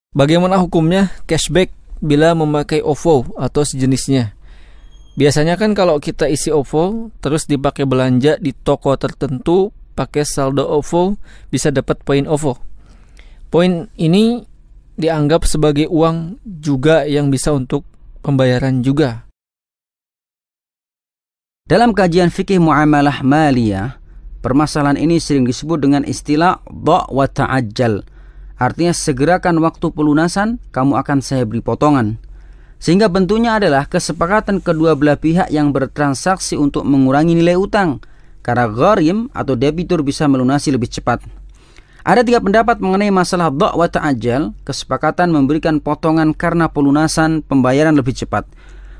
Bagaimana hukumnya cashback bila memakai OVO atau sejenisnya? Biasanya kan kalau kita isi OVO terus dipakai belanja di toko tertentu pakai saldo OVO bisa dapat poin OVO. Poin ini dianggap sebagai uang juga yang bisa untuk pembayaran juga. Dalam kajian fikih muamalah maliyah, permasalahan ini sering disebut dengan istilah dha' wa ta'ajjal. Artinya segerakan waktu pelunasan, kamu akan saya beri potongan. Sehingga bentuknya adalah kesepakatan kedua belah pihak yang bertransaksi untuk mengurangi nilai utang, karena gharim atau debitur bisa melunasi lebih cepat. Ada 3 pendapat mengenai masalah dha' wa ta'ajjal, kesepakatan memberikan potongan karena pelunasan pembayaran lebih cepat.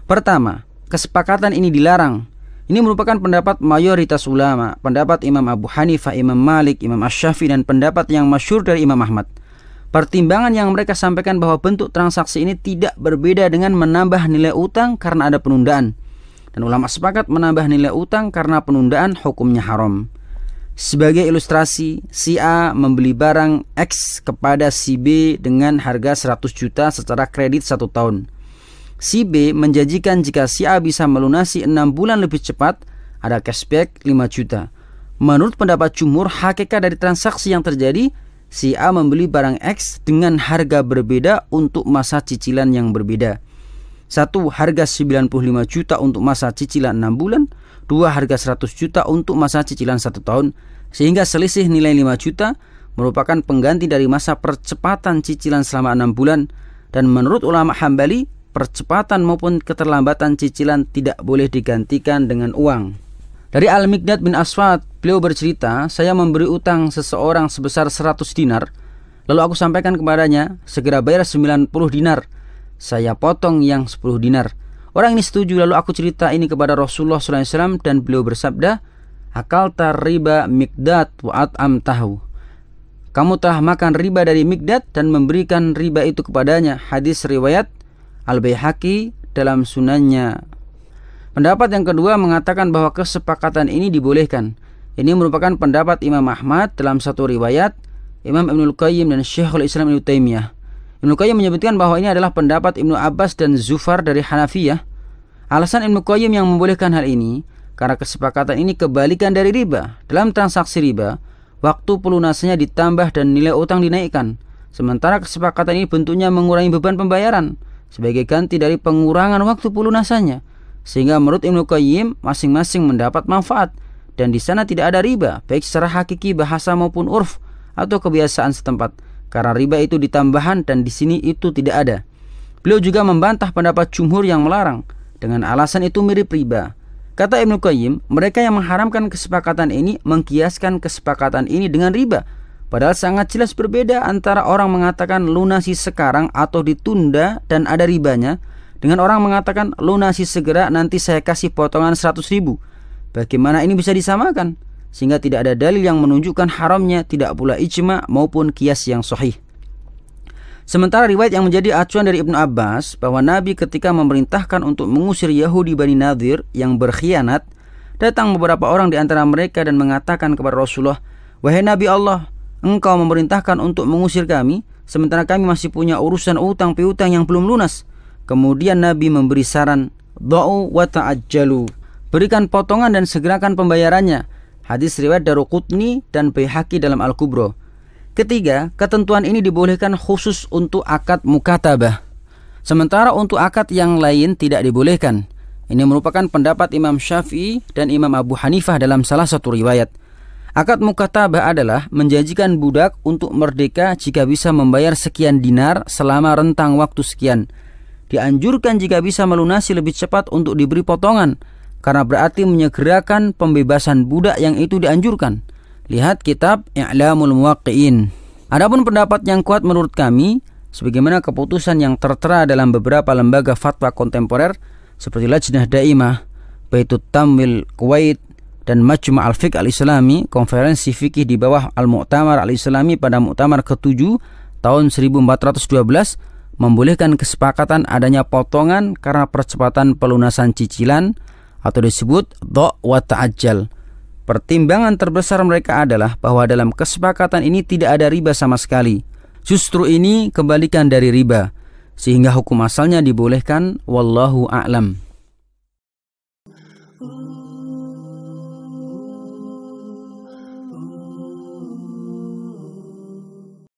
Pertama, kesepakatan ini dilarang. Ini merupakan pendapat mayoritas ulama, pendapat Imam Abu Hanifah, Imam Malik, Imam Asy-Syafi'i, dan pendapat yang masyhur dari Imam Ahmad. Pertimbangan yang mereka sampaikan bahwa bentuk transaksi ini tidak berbeda dengan menambah nilai utang karena ada penundaan. Dan ulama sepakat menambah nilai utang karena penundaan hukumnya haram. Sebagai ilustrasi, si A membeli barang X kepada si B dengan harga 100 juta secara kredit 1 tahun. Si B menjanjikan jika si A bisa melunasi 6 bulan lebih cepat, ada cashback 5 juta. Menurut pendapat jumhur, hakikat dari transaksi yang terjadi, si A membeli barang X dengan harga berbeda untuk masa cicilan yang berbeda. 1. Harga 95 juta untuk masa cicilan 6 bulan. 2. Harga 100 juta untuk masa cicilan 1 tahun. Sehingga selisih nilai 5 juta merupakan pengganti dari masa percepatan cicilan selama 6 bulan. Dan menurut ulama Hambali, percepatan maupun keterlambatan cicilan tidak boleh digantikan dengan uang. Dari Al-Miqdad bin Aswad, beliau bercerita, saya memberi utang seseorang sebesar 100 dinar. Lalu aku sampaikan kepadanya, segera bayar 90 dinar. Saya potong yang 10 dinar. Orang ini setuju, lalu aku cerita ini kepada Rasulullah SAW dan beliau bersabda, akalta riba Miqdad wa at'amtahu. Kamu telah makan riba dari Miqdad dan memberikan riba itu kepadanya. Hadis riwayat Al-Baihaqi dalam sunannya. Pendapat yang kedua mengatakan bahwa kesepakatan ini dibolehkan. Ini merupakan pendapat Imam Ahmad dalam satu riwayat, Imam Ibnul Qayyim dan Syekhul Islam Ibnu Taimiyah. Ibnu Qayyim menyebutkan bahwa ini adalah pendapat Ibnu Abbas dan Zufar dari Hanafiyah. Alasan Ibnu Qayyim yang membolehkan hal ini, karena kesepakatan ini kebalikan dari riba. Dalam transaksi riba, waktu pelunasannya ditambah dan nilai utang dinaikkan. Sementara kesepakatan ini bentuknya mengurangi beban pembayaran sebagai ganti dari pengurangan waktu pelunasannya. Sehingga menurut Ibnu Qayyim masing-masing mendapat manfaat dan di sana tidak ada riba, baik secara hakiki bahasa maupun urf atau kebiasaan setempat. Karena riba itu ditambahan dan di sini itu tidak ada. Beliau juga membantah pendapat jumhur yang melarang dengan alasan itu mirip riba. Kata Ibnu Qayyim, mereka yang mengharamkan kesepakatan ini mengkiaskan kesepakatan ini dengan riba. Padahal sangat jelas berbeda antara orang mengatakan lunasi sekarang atau ditunda dan ada ribanya, dengan orang mengatakan lunasi segera nanti saya kasih potongan 100 ribu. Bagaimana ini bisa disamakan? Sehingga tidak ada dalil yang menunjukkan haramnya, tidak pula ijma maupun qiyas yang sahih. Sementara riwayat yang menjadi acuan dari Ibnu Abbas bahwa Nabi ketika memerintahkan untuk mengusir Yahudi Bani Nadir yang berkhianat, datang beberapa orang di antara mereka dan mengatakan kepada Rasulullah, wahai Nabi Allah, engkau memerintahkan untuk mengusir kami, sementara kami masih punya urusan utang piutang yang belum lunas. Kemudian Nabi memberi saran, dha'u wa ta'ajjalu, berikan potongan dan segerakan pembayarannya. Hadis riwayat Daruqutni dan Baihaqi dalam Al-Kubra. Ketiga, ketentuan ini dibolehkan khusus untuk akad mukatabah. Sementara untuk akad yang lain tidak dibolehkan. Ini merupakan pendapat Imam Syafi'i dan Imam Abu Hanifah dalam salah satu riwayat. Akad mukatabah adalah menjanjikan budak untuk merdeka jika bisa membayar sekian dinar selama rentang waktu sekian. Dianjurkan jika bisa melunasi lebih cepat untuk diberi potongan, karena berarti menyegerakan pembebasan budak yang itu dianjurkan. Lihat kitab I'lamul Muwaqqi'in. Adapun pendapat yang kuat menurut kami, sebagaimana keputusan yang tertera dalam beberapa lembaga fatwa kontemporer seperti Lajnah Daimah, Baitut Tamwil Kuwait, dan Majma' al-Fiqh al-Islami, konferensi fikih di bawah Al-Mu'tamar al-Islami pada Mu'tamar ke-7 tahun 1412, membolehkan kesepakatan adanya potongan karena percepatan pelunasan cicilan atau disebut dha' wa ta'ajjal. Pertimbangan terbesar mereka adalah bahwa dalam kesepakatan ini tidak ada riba sama sekali. Justru ini kebalikan dari riba, sehingga hukum asalnya dibolehkan. Wallahu a'lam.